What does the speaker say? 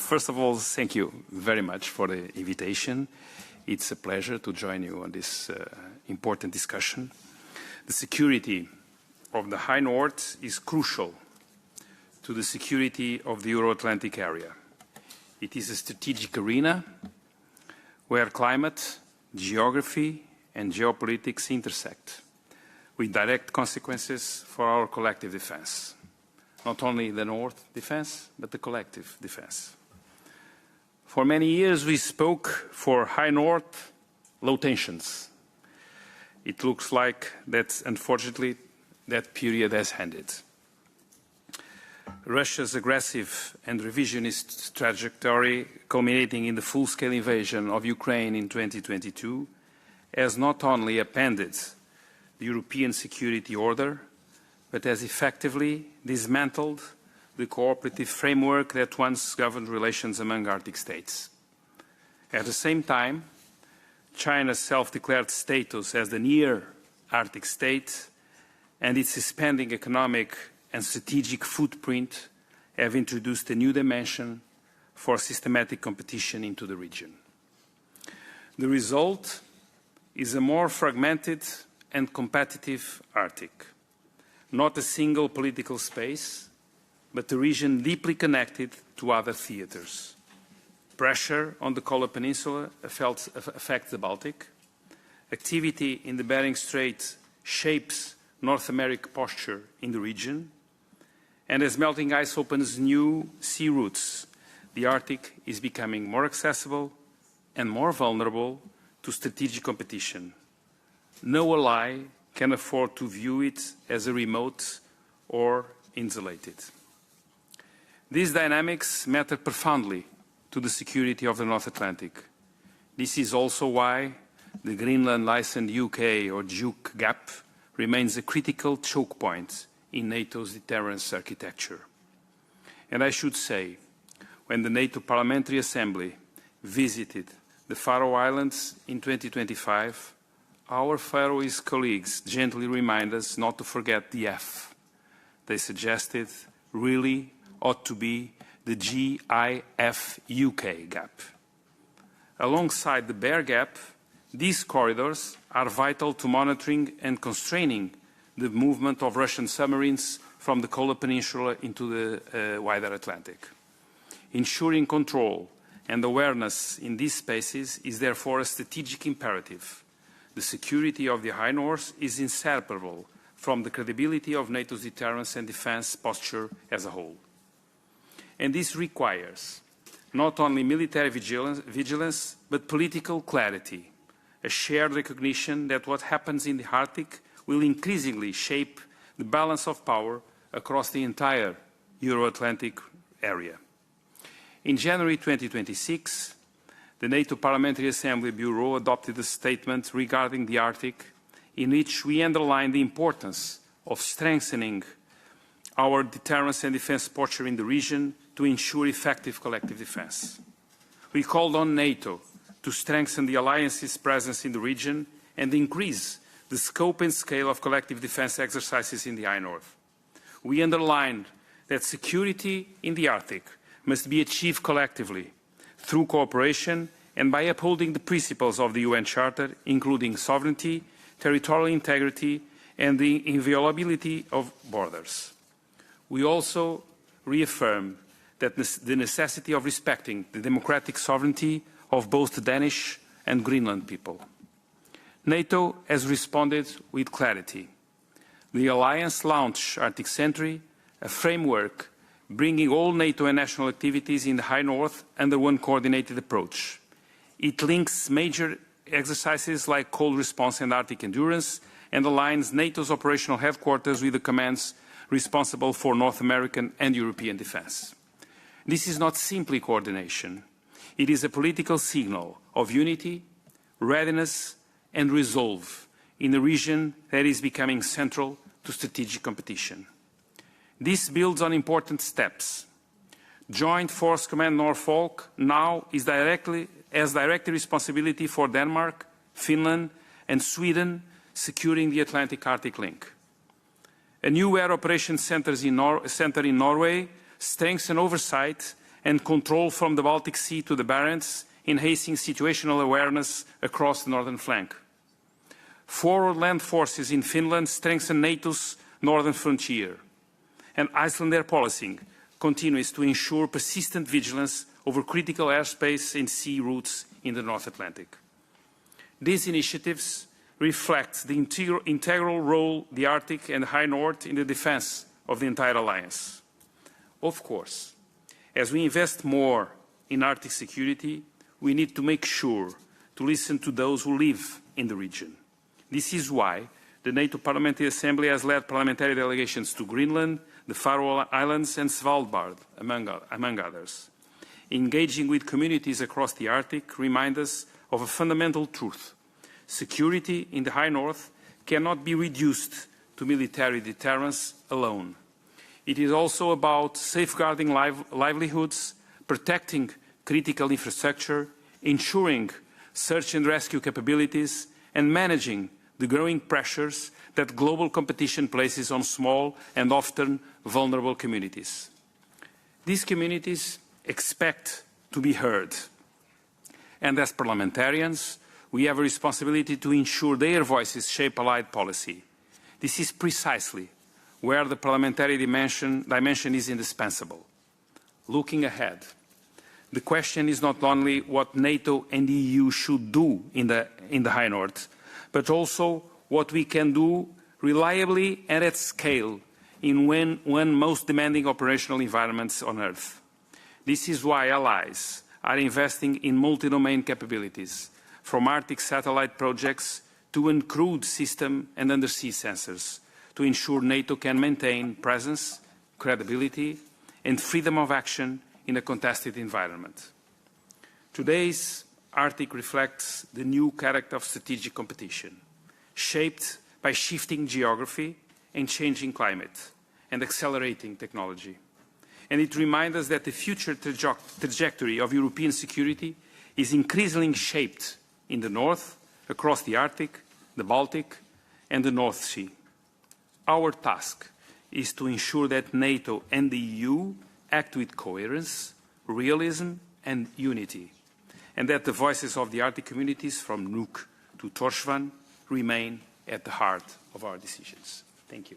first of all, thank you very much for the invitation. It's a pleasure to join you on this important discussion. The security of the High North is crucial to the security of the Euro-Atlantic area. It is a strategic arena where climate, geography, and geopolitics intersect, with direct consequences for our collective defense. Not only the North defense, but the collective defense. For many years we spoke for High North, low tensions. It looks like that, unfortunately, that period has ended. Russia's aggressive and revisionist trajectory, culminating in the full-scale invasion of Ukraine in 2022, has not only upended the European security order, but has effectively dismantled the cooperative framework that once governed relations among Arctic states. At the same time, China's self-declared status as the near-Arctic state and its expanding economic and strategic footprint have introduced a new dimension for systematic competition into the region. The result is a more fragmented and competitive Arctic. Not a single political space, but a region deeply connected to other theaters. Pressure on the Kola Peninsula affects the Baltic. Activity in the Bering Strait shapes North American posture in the region. And as melting ice opens new sea routes, the Arctic is becoming more accessible and more vulnerable to strategic competition. No ally can afford to view it as a remote or insulated. These dynamics matter profoundly to the security of the North Atlantic. This is also why the Greenland-licensed UK or JUK gap remains a critical choke point in NATO's deterrence architecture. And I should say, when the NATO Parliamentary Assembly visited the Faroe Islands in 2025, our Faroese colleagues gently remind us not to forget the F. They suggested really ought to be the GIF-UK gap. Alongside the Bear Gap, these corridors are vital to monitoring and constraining the movement of Russian submarines from the Kola Peninsula into the wider Atlantic. Ensuring control and awareness in these spaces is therefore a strategic imperative. The security of the High North is inseparable from the credibility of NATO's deterrence and defense posture as a whole. And this requires not only military vigilance, but political clarity, a shared recognition that what happens in the Arctic will increasingly shape the balance of power across the entire Euro-Atlantic area. In January 2026, the NATO Parliamentary Assembly Bureau adopted a statement regarding the Arctic in which we underlined the importance of strengthening our deterrence and defense posture in the region to ensure effective collective defense. We called on NATO to strengthen the alliance's presence in the region and increase the scope and scale of collective defense exercises in the High North. We underlined that security in the Arctic must be achieved collectively through cooperation and by upholding the principles of the UN Charter, including sovereignty, territorial integrity, and the inviolability of borders. We also reaffirm that the necessity of respecting the democratic sovereignty of both the Danish and Greenland people. NATO has responded with clarity. The alliance launched Arctic Sentry, a framework bringing all NATO and national activities in the High North under one coordinated approach. It links major exercises like cold response and Arctic endurance and aligns NATO's operational headquarters with the commands responsible for North American and European defense. This is not simply coordination. It is a political signal of unity, readiness, and resolve in a region that is becoming central to strategic competition. This builds on important steps. Joint Force Command Norfolk now has direct responsibility for Denmark, Finland, and Sweden securing the Atlantic-Arctic link. A new Air Operations Center in Norway strengthens oversight and control from the Baltic Sea to the Barents, enhancing situational awareness across the northern flank. Forward land forces in Finland strengthen NATO's northern frontier, and Iceland air policing continues to ensure persistent vigilance over critical airspace and sea routes in the North Atlantic. These initiatives reflect the integral role the Arctic and the High North in the defense of the entire alliance. Of course, as we invest more in Arctic security, we need to make sure to listen to those who live in the region. This is why the NATO Parliamentary Assembly has led parliamentary delegations to Greenland, the Faroe Islands and Svalbard, among others. Engaging with communities across the Arctic reminds us of a fundamental truth. Security in the High North cannot be reduced to military deterrence alone. It is also about safeguarding livelihoods, protecting critical infrastructure, ensuring search and rescue capabilities, and managing the growing pressures that global competition places on small and often vulnerable communities. These communities expect to be heard, and as parliamentarians, we have a responsibility to ensure their voices shape allied policy. This is precisely where the parliamentary dimension is indispensable. Looking ahead, the question is not only what NATO and the EU should do in the High North, but also what we can do reliably and at scale in one most demanding operational environments on Earth. This is why allies are investing in multi-domain capabilities, from Arctic satellite projects to uncrewed system and undersea sensors, to ensure NATO can maintain presence, credibility, and freedom of action in a contested environment. Today's Arctic reflects the new character of strategic competition, shaped by shifting geography and changing climate and accelerating technology. And it reminds us that the future trajectory of European security is increasingly shaped in the north, across the Arctic, the Baltic, and the North Sea. Our task is to ensure that NATO and the EU act with coherence, realism, and unity, and that the voices of the Arctic communities from Nuuk to Tórshavn remain at the heart of our decisions. Thank you.